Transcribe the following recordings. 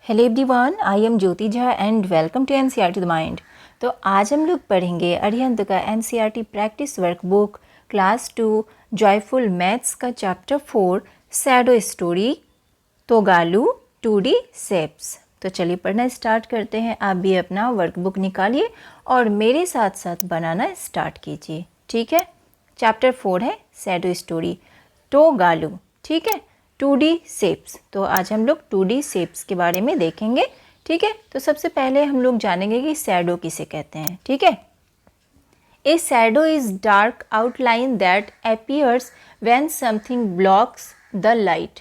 Hello everyone, I am Jyoti Jha and welcome to NCERT the mind. तो आज हम लोग पढ़ेंगे अरिहंत का NCERT practice workbook class 2 joyful maths का chapter 4 shadow story Togalu 2D shapes. तो चलिए पढ़ना स्टार्ट करते हैं। आप भी अपना वर्कबुक निकालिए और मेरे साथ साथ बनाना स्टार्ट कीजिए, ठीक है। चैप्टर 4 है शैडो स्टोरी तोगालू, ठीक है। 2D shapes. तो आज हम लोग 2D शेप्स के बारे में देखेंगे, ठीक है। तो सबसे पहले हम लोग जानेंगे कि शैडो किसे कहते हैं, ठीक है। ए shadow is dark outline that appears when something blocks the light.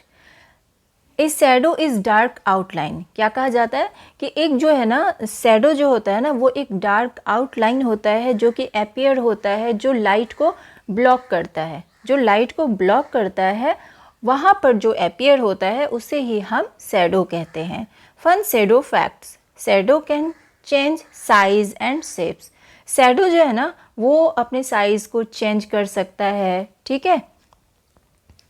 A shadow is dark outline, क्या कहा जाता है कि एक जो है ना शैडो जो होता है ना वो एक डार्क आउटलाइन होता है जो कि अपीयर होता है, जो लाइट को ब्लॉक करता है। जो लाइट को ब्लॉक करता है वहाँ पर जो अपीयर होता है उसे ही हम शैडो कहते हैं। Fun shadow facts, shadow can change size and shapes. Shadow जो है ना वो अपने साइज को चेंज कर सकता है, ठीक है।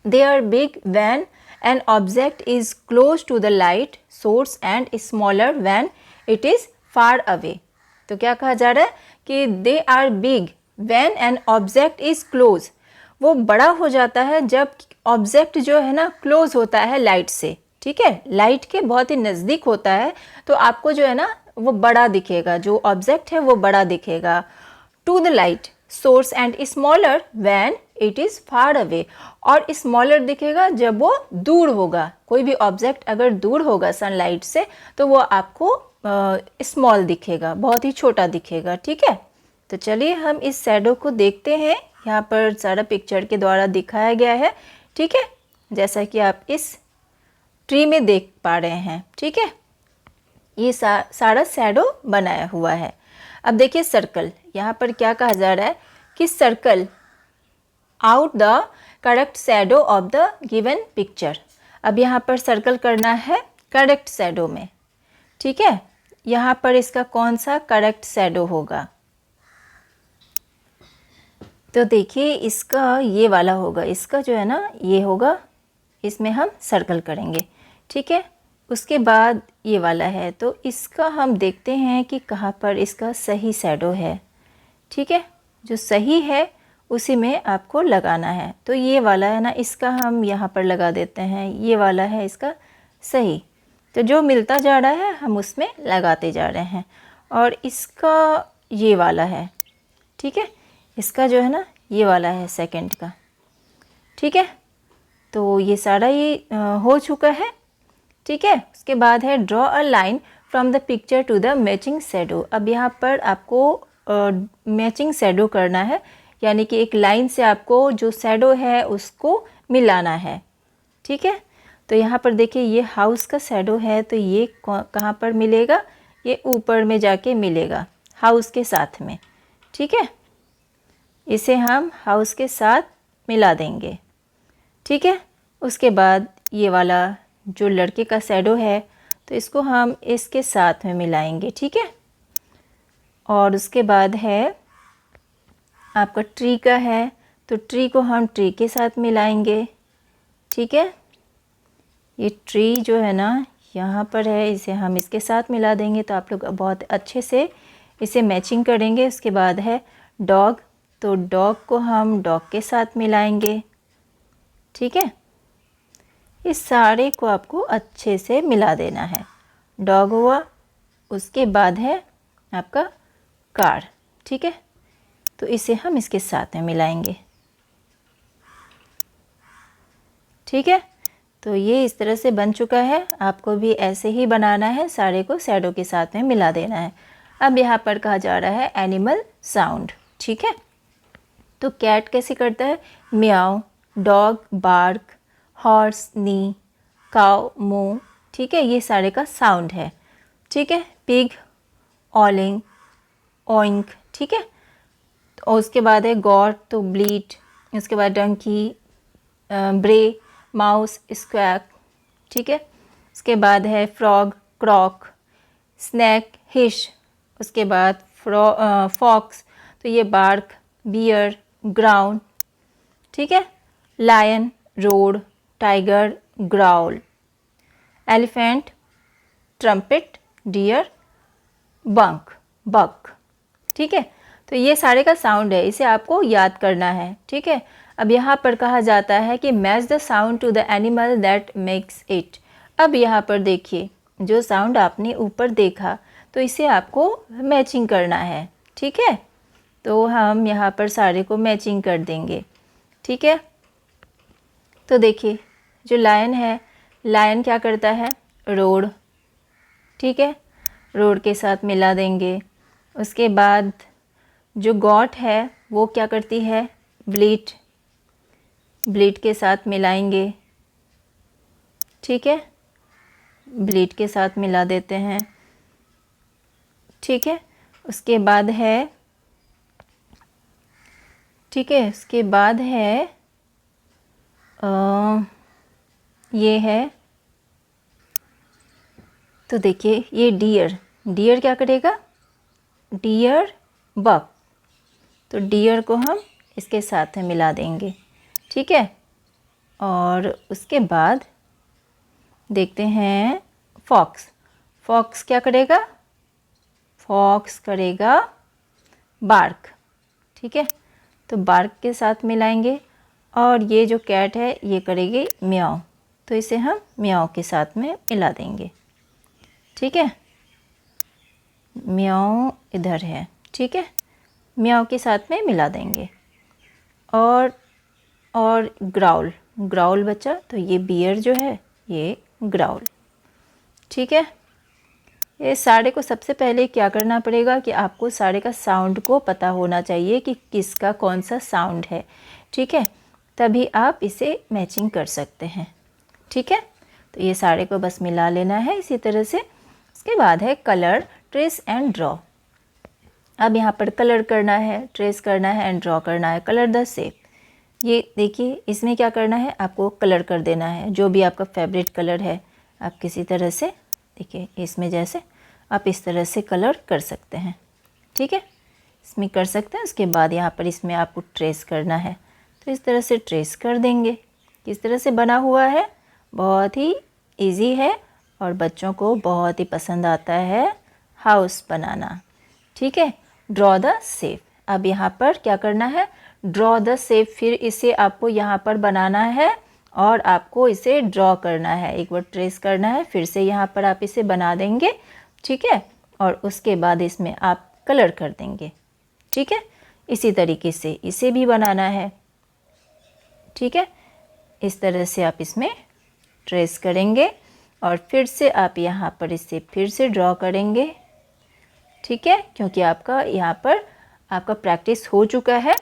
They are big when an object is close to the light source and smaller when it is far away. तो क्या कहा जा रहा है कि they are big when an object is close, वो बड़ा हो जाता है जब ऑब्जेक्ट जो है ना क्लोज होता है लाइट से, ठीक है। लाइट के बहुत ही नज़दीक होता है तो आपको जो है ना वो बड़ा दिखेगा, जो ऑब्जेक्ट है वो बड़ा दिखेगा। To the light source and smaller when it is far away, और स्मॉलर दिखेगा जब वो दूर होगा। कोई भी ऑब्जेक्ट अगर दूर होगा सनलाइट से तो वो आपको स्मॉल दिखेगा, बहुत ही छोटा दिखेगा, ठीक है। तो चलिए हम इस शैडो को देखते हैं। यहाँ पर सारा पिक्चर के द्वारा दिखाया गया है, ठीक है, जैसा कि आप इस ट्री में देख पा रहे हैं, ठीक है। ये सारा शैडो बनाया हुआ है। अब देखिए सर्कल, यहाँ पर क्या कहा जा रहा है कि circle out the correct shadow of the given picture. अब यहाँ पर सर्कल करना है करेक्ट शैडो में, ठीक है। यहाँ पर इसका कौन सा करेक्ट शैडो होगा, तो देखिए इसका ये वाला होगा, इसका जो है ना ये होगा, इसमें हम सर्कल करेंगे, ठीक है। उसके बाद ये वाला है तो इसका हम देखते हैं कि कहाँ पर इसका सही शैडो है, ठीक है। जो सही है उसी में आपको लगाना है। तो ये वाला है ना, इसका हम यहाँ पर लगा देते हैं, ये वाला है इसका सही। तो जो मिलता जा रहा है हम उसमें लगाते जा रहे हैं। और इसका ये वाला है, ठीक है, इसका जो है ना ये वाला है सेकंड का, ठीक है। तो ये सारा ये हो चुका है, ठीक है। उसके बाद है draw a line from the picture to the matching shadow. अब यहाँ पर आपको मैचिंग शैडो करना है, यानी कि एक लाइन से आपको जो शैडो है उसको मिलाना है, ठीक है। तो यहाँ पर देखिए ये हाउस का शैडो है, तो ये कहाँ पर मिलेगा, ये ऊपर में जाके मिलेगा हाउस के साथ में, ठीक है। इसे हम हाउस के साथ मिला देंगे, ठीक है। उसके बाद ये वाला जो लड़के का शैडो है तो इसको हम इसके साथ में मिलाएंगे, ठीक है। और उसके बाद है आपका ट्री का है, तो ट्री को हम ट्री के साथ मिलाएंगे, ठीक है। ये ट्री जो है ना यहाँ पर है, इसे हम इसके साथ मिला देंगे तो आप लोग बहुत अच्छे से इसे मैचिंग करेंगे। उसके बाद है डॉग, तो डॉग को हम डॉग के साथ मिलाएंगे, ठीक है। इस सारे को आपको अच्छे से मिला देना है। डॉग हुआ, उसके बाद है आपका कार, ठीक है। तो इसे हम इसके साथ में मिलाएंगे, ठीक है। तो ये इस तरह से बन चुका है। आपको भी ऐसे ही बनाना है, सारे को शैडो के साथ में मिला देना है। अब यहाँ पर कहा जा रहा है एनिमल साउंड, ठीक है। तो कैट कैसे करता है, म्याऊ, डॉग बार्क, हॉर्स नी, काउ मू, ठीक है। ये सारे का साउंड है, ठीक है। पिग ऑलिंग ओइंक, ठीक है। और उसके बाद है गॉट, तो ब्लीट। उसके बाद डंकी ब्रे, माउस स्क्वैक, ठीक है। उसके बाद है फ्रॉग क्रॉक, स्नैक हिश। उसके बाद फॉक्स, तो ये बार्क, बियर ग्राउंड, ठीक है। Lion roar, tiger growl, elephant trumpet, deer, bunk, buck. ठीक है, तो ये सारे का साउंड है, इसे आपको याद करना है। ठीक है, अब यहाँ पर कहा जाता है कि match the sound to the animal that makes it. अब यहाँ पर देखिए, जो साउंड आपने ऊपर देखा तो इसे आपको मैचिंग करना है। ठीक है, तो हम यहाँ पर सारे को मैचिंग कर देंगे। ठीक है, तो देखिए जो लायन है, लायन क्या करता है, रोड। ठीक है, रोड के साथ मिला देंगे। उसके बाद जो गॉट है वो क्या करती है, ब्लीट, ब्लीट के साथ मिलाएंगे। ठीक है, ब्लीट के साथ मिला देते हैं। ठीक है, उसके बाद है, ठीक है, उसके बाद है ये है, तो देखिए ये डियर, डियर क्या करेगा, डियर, बक, तो डियर को हम इसके साथ में मिला देंगे। ठीक है, और उसके बाद देखते हैं फॉक्स, फॉक्स क्या करेगा, फॉक्स करेगा बार्क। ठीक है, तो बार्क के साथ मिलाएंगे। और ये जो कैट है ये करेगी म्याऊ, तो इसे हम म्याऊ के साथ में मिला देंगे। ठीक है, म्याऊ इधर है। ठीक है, म्याऊ के साथ में मिला देंगे। और ग्राउल, ग्राउल बचा, तो ये बियर जो है ये ग्राउल। ठीक है, ये सारे को सबसे पहले क्या करना पड़ेगा कि आपको सारे का साउंड को पता होना चाहिए कि किसका कौन सा साउंड है। ठीक है, तभी आप इसे मैचिंग कर सकते हैं। ठीक है, तो ये सारे को बस मिला लेना है इसी तरह से। उसके बाद है कलर, ट्रेस एंड ड्रॉ। अब यहाँ पर कलर करना है, ट्रेस करना है एंड ड्रॉ करना है। कलर द शेप, ये देखिए इसमें क्या करना है, आपको कलर कर देना है जो भी आपका फेवरेट कलर है। आप किसी तरह से देखिए इसमें जैसे आप इस तरह से कलर कर सकते हैं। ठीक है, इसमें कर सकते हैं। उसके बाद यहाँ पर इसमें आपको ट्रेस करना है, तो इस तरह से ट्रेस कर देंगे। किस तरह से बना हुआ है, बहुत ही इजी है और बच्चों को बहुत ही पसंद आता है हाउस बनाना। ठीक है, ड्रॉ द शेप, अब यहाँ पर क्या करना है, ड्रॉ द शेप, फिर इसे आपको यहाँ पर बनाना है और आपको इसे ड्रॉ करना है। एक बार ट्रेस करना है, फिर से यहाँ पर आप इसे बना देंगे। ठीक है, और उसके बाद इसमें आप कलर कर देंगे। ठीक है, इसी तरीके से इसे भी बनाना है। ठीक है, इस तरह से आप इसमें ट्रेस करेंगे और फिर से आप यहाँ पर इसे फिर से ड्रॉ करेंगे। ठीक है, क्योंकि आपका यहाँ पर आपका प्रैक्टिस हो चुका है,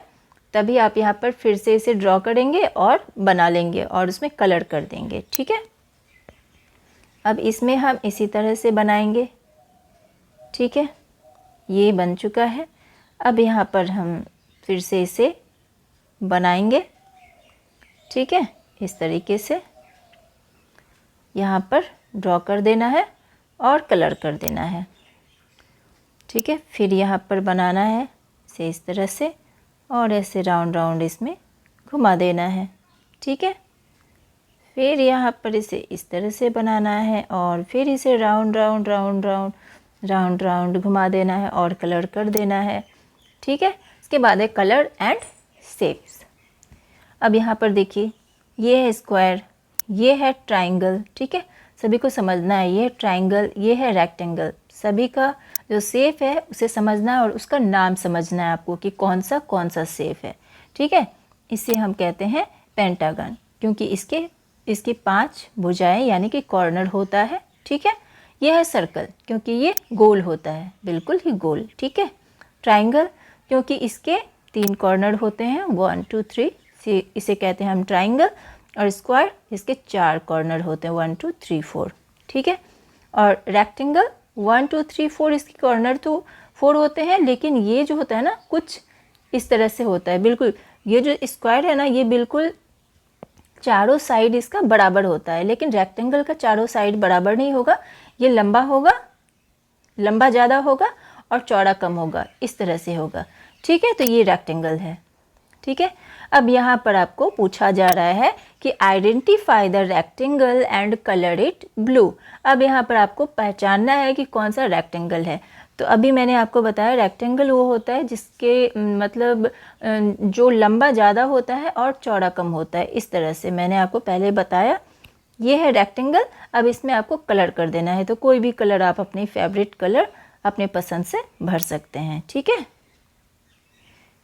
तभी आप यहाँ पर फिर से इसे ड्रॉ करेंगे और बना लेंगे और उसमें कलर कर देंगे। ठीक है, अब इसमें हम इसी तरह से बनाएंगे। ठीक है, ये बन चुका है। अब यहाँ पर हम फिर से इसे बनाएंगे। ठीक है, इस तरीके से यहाँ पर ड्रॉ कर देना है और कलर कर देना है। ठीक है, फिर यहाँ पर बनाना है इसे इस तरह से और ऐसे राउंड राउंड इसमें घुमा देना है। ठीक है, फिर यहाँ पर इसे इस तरह से बनाना है और फिर इसे round round round round round round घुमा देना है और कलर कर देना है। ठीक है, इसके बाद है कलर एंड शेप्स। अब यहाँ पर देखिए ये है स्क्वायर, ये है ट्राइंगल। ठीक है, सभी को समझना है, ये है ट्राइंगल, ये है रेक्टेंगल। सभी का जो शेप है उसे समझना है और उसका नाम समझना है आपको कि कौन सा शेप है। ठीक है, इसे हम कहते हैं पेंटागन, क्योंकि इसकी 5 भुजाएं यानी कि कॉर्नर होता है। ठीक है, यह है सर्कल, क्योंकि ये गोल होता है, बिल्कुल ही गोल। ठीक है, ट्राइंगल क्योंकि इसके 3 कॉर्नर होते हैं, 1 2 3, इसे कहते हैं हम ट्राइंगल। और स्क्वायर इसके 4 कॉर्नर होते हैं, 1 2 3 4। ठीक है, और रेक्टेंगल 1 2 3 4 इसके कॉर्नर तो 4 होते हैं, लेकिन ये जो होता है ना कुछ इस तरह से होता है। बिल्कुल ये जो स्क्वायर है ना, ये बिल्कुल चारों साइड इसका बराबर होता है, लेकिन रेक्टेंगल का चारों साइड बराबर नहीं होगा। ये लंबा होगा, लंबा ज़्यादा होगा और चौड़ा कम होगा, इस तरह से होगा। ठीक है, तो ये रेक्टेंगल है। ठीक है, अब यहाँ पर आपको पूछा जा रहा है कि identify the rectangle and colour it blew. अब यहाँ पर आपको पहचानना है कि कौन सा रेक्टेंगल है। तो अभी मैंने आपको बताया रेक्टेंगल वो होता है जिसके मतलब जो लंबा ज़्यादा होता है और चौड़ा कम होता है, इस तरह से मैंने आपको पहले बताया। ये है रेक्टेंगल। अब इसमें आपको कलर कर देना है, तो कोई भी कलर आप अपनी फेवरेट कलर अपने पसंद से भर सकते हैं। ठीक है,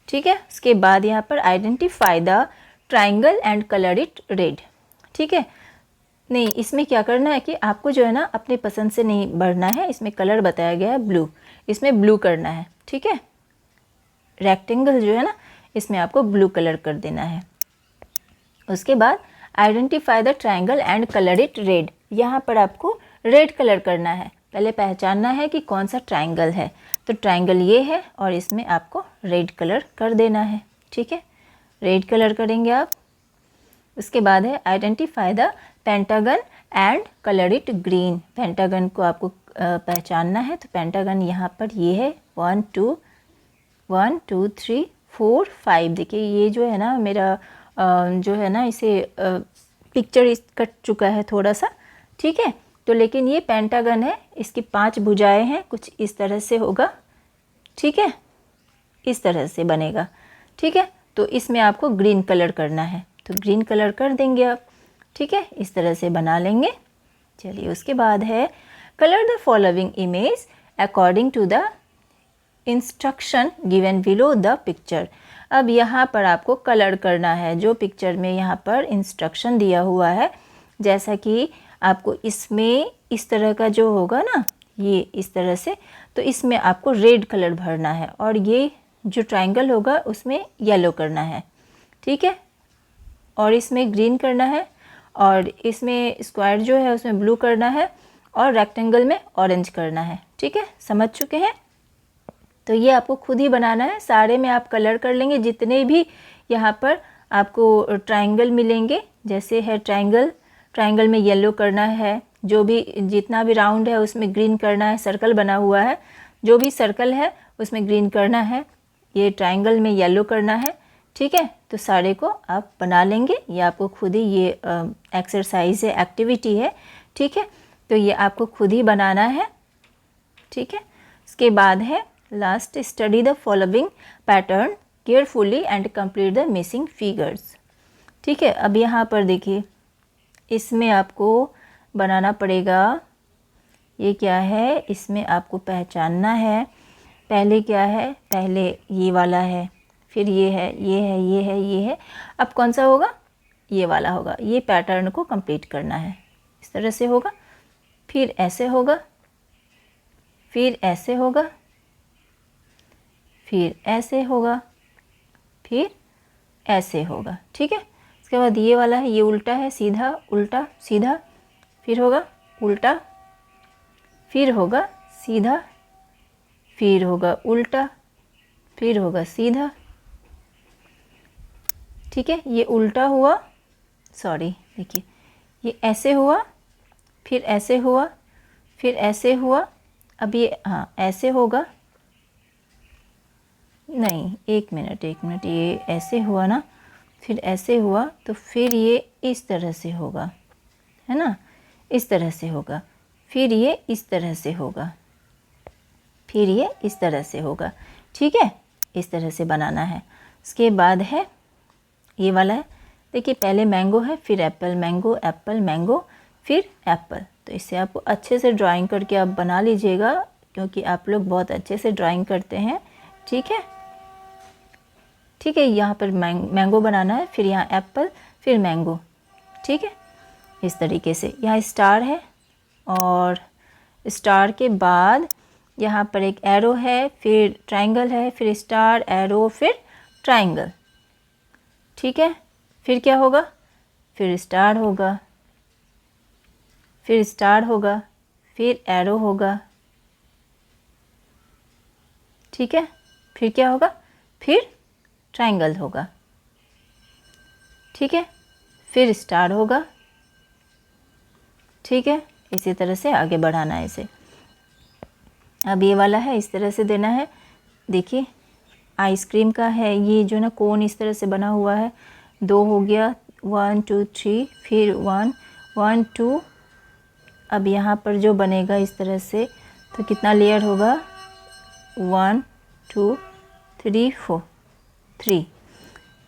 ठीक है। उसके बाद यहाँ पर identify the triangle and colour it red. ठीक है, नहीं इसमें क्या करना है कि आपको जो है ना अपने पसंद से नहीं भरना है, इसमें कलर बताया गया है ब्लू, इसमें ब्लू करना है। ठीक है, रेक्टेंगल जो है ना इसमें आपको ब्लू कलर कर देना है। उसके बाद identify the triangle and colour it red, यहाँ पर आपको रेड कलर करना है। पहले पहचानना है कि कौन सा ट्राइंगल है, तो ट्राइंगल ये है और इसमें आपको रेड कलर कर देना है। ठीक है, रेड कलर करेंगे आप। उसके बाद है identify the pentagon and colour it green. Pentagon को आपको पहचानना है, तो पेंटागन यहाँ पर ये है 1 2 3 4 5। देखिए ये जो है ना मेरा जो है ना इसे पिक्चर कट चुका है थोड़ा सा। ठीक है, तो लेकिन ये पेंटागन है, इसकी 5 भुजाएं हैं, कुछ इस तरह से होगा। ठीक है, इस तरह से बनेगा। ठीक है, तो इसमें आपको ग्रीन कलर करना है, तो ग्रीन कलर कर देंगे आप। ठीक है, इस तरह से बना लेंगे। चलिए, उसके बाद है colour the following image according to the instruction given below the picture. अब यहाँ पर आपको कलर करना है जो पिक्चर में यहाँ पर इंस्ट्रक्शन दिया हुआ है। जैसा कि आपको इसमें इस तरह का जो होगा ना, ये इस तरह से, तो इसमें आपको रेड कलर भरना है और ये जो ट्रायंगल होगा उसमें येलो करना है। ठीक है, और इसमें ग्रीन करना है और इसमें स्क्वायर जो है उसमें ब्लू करना है और रेक्टेंगल में ऑरेंज करना है। ठीक है, समझ चुके हैं? तो ये आपको खुद ही बनाना है, सारे में आप कलर कर लेंगे। जितने भी यहाँ पर आपको ट्रायंगल मिलेंगे, जैसे है ट्रायंगल, ट्रायंगल में येलो करना है, जो भी जितना भी राउंड है उसमें ग्रीन करना है, सर्कल बना हुआ है जो भी सर्कल है उसमें ग्रीन करना है, ये ट्रायंगल में येलो करना है। ठीक है, तो सारे को आप बना लेंगे। ये आपको खुद ही ये एक्सरसाइज है, एक्टिविटी है। ठीक है, तो ये आपको खुद ही बनाना है। ठीक है, इसके बाद है last, study the following pattern carefully and complete the missing figures. ठीक है, अब यहाँ पर देखिए इसमें आपको बनाना पड़ेगा, ये क्या है, इसमें आपको पहचानना है। पहले क्या है, पहले ये वाला है, फिर ये है, ये है, ये है, ये है। अब कौन सा होगा, ये वाला होगा। ये पैटर्न को कंप्लीट करना है, इस तरह से होगा, फिर ऐसे होगा, फिर ऐसे होगा, फिर ऐसे होगा, फिर ऐसे होगा। ठीक है, इसके बाद ये वाला है, ये उल्टा है, सीधा उल्टा सीधा, फिर होगा उल्टा, फिर होगा सीधा, फिर होगा उल्टा, फिर होगा सीधा। ठीक है, ये उल्टा हुआ, सॉरी देखिए ये ऐसे हुआ, फिर ऐसे हुआ, फिर ऐसे हुआ। अब ये हाँ ऐसे होगा, नहीं एक मिनट, ये ऐसे हुआ ना, फिर ऐसे हुआ, तो फिर ये इस तरह से होगा, है ना, इस तरह से होगा, फिर ये इस तरह से होगा, फिर ये इस तरह से होगा। ठीक है, इस तरह से बनाना है। उसके बाद है ये वाला है, देखिए पहले मैंगो है, फिर एप्पल, मैंगो एप्पल, मैंगो फिर एप्पल। तो इससे आपको अच्छे से ड्राइंग करके आप बना लीजिएगा, क्योंकि आप लोग बहुत अच्छे से ड्राइंग करते हैं। ठीक है, ठीक है, यहाँ पर मैंगो बनाना है, फिर यहाँ एप्पल, फिर मैंगो। ठीक है, इस तरीके से। यहाँ स्टार है और स्टार के बाद यहाँ पर एक एरो है, फिर ट्रायंगल है, फिर स्टार, एरो, फिर ट्रायंगल। ठीक है, फिर क्या होगा, फिर स्टार होगा, फिर स्टार होगा, फिर एरो होगा। ठीक है, फिर क्या होगा, फिर ट्रायंगल होगा। ठीक है, फिर स्टार होगा। ठीक है, इसी तरह से आगे बढ़ाना है इसे। अब ये वाला है, इस तरह से देना है। देखिए आइसक्रीम का है ये जो ना कोन इस तरह से बना हुआ है, 2 हो गया, 1 2 3, फिर 1 1 2। अब यहाँ पर जो बनेगा इस तरह से, तो कितना लेयर होगा, 1 2 3 4 3।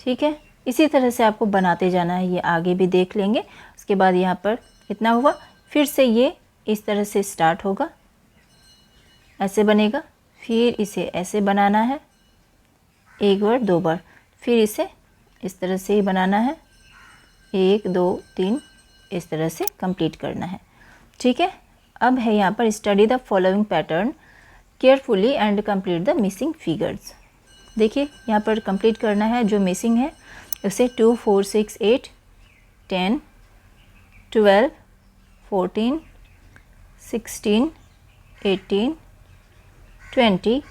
ठीक है, इसी तरह से आपको बनाते जाना है, ये आगे भी देख लेंगे। उसके बाद यहाँ पर कितना हुआ, फिर से ये इस तरह से स्टार्ट होगा, ऐसे बनेगा, फिर इसे ऐसे बनाना है एक बार 2 बार, फिर इसे इस तरह से ही बनाना है 1 2 3, इस तरह से कंप्लीट करना है। ठीक है, अब है यहाँ पर study the following pattern carefully and complete the missing figures. देखिए यहाँ पर कंप्लीट करना है जो मिसिंग है उसे 2 4 6 8 10 12 14 16 18 20।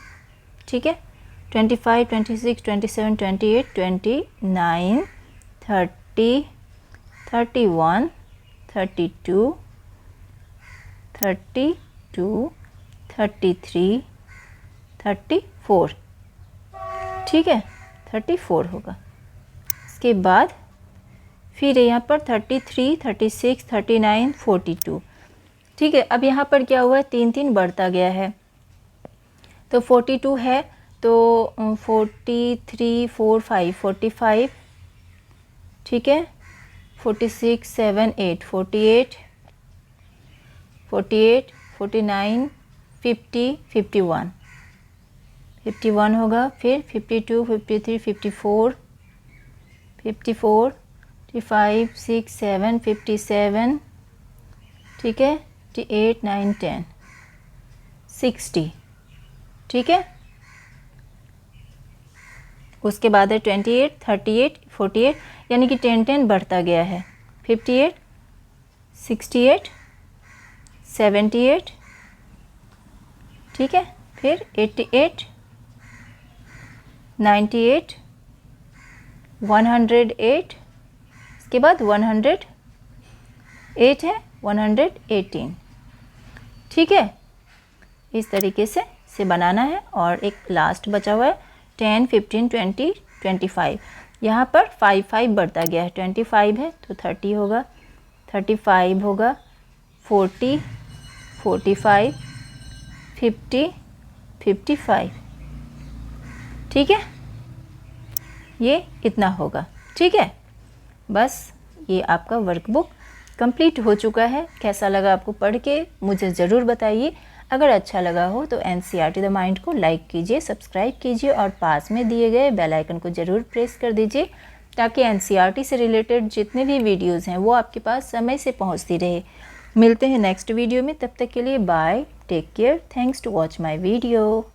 ठीक है, 25 26 27 28 29 30 31 32 32 33 34। ठीक है, 34 होगा। इसके बाद फिर यहाँ पर 33 36 39 42। ठीक है, अब यहाँ पर क्या हुआ है, 3 3 बढ़ता गया है, तो 42 है, तो 43 4 5 45। ठीक है, 46 7 8 48 48 49 50 51 51 होगा, फिर 52 53 54 54 55 6 7 57। ठीक है, 58 9 10 60। ठीक है, उसके बाद है 28 38 48, यानी कि 10 10 बढ़ता गया है, 58 68 78। ठीक है, फिर 88 98 108, इसके बाद 108 है 118। ठीक है, इस तरीके से बनाना है। और एक लास्ट बचा हुआ है 10 15 20 25। यहाँ पर 5 5 बढ़ता गया है, 25 है तो 30 होगा, 35 होगा, 40 45 50 55। ठीक है, ये इतना होगा। ठीक है, बस ये आपका वर्कबुक कंप्लीट हो चुका है। कैसा लगा आपको पढ़ के मुझे ज़रूर बताइए। अगर अच्छा लगा हो तो NCERT द माइंड को लाइक कीजिए, सब्सक्राइब कीजिए और पास में दिए गए बेल आइकन को ज़रूर प्रेस कर दीजिए, ताकि NCERT से रिलेटेड जितने भी वीडियोज़ हैं वो आपके पास समय से पहुंचती रहे। मिलते हैं नेक्स्ट वीडियो में, तब तक के लिए bye, take care, thanks to watch my video.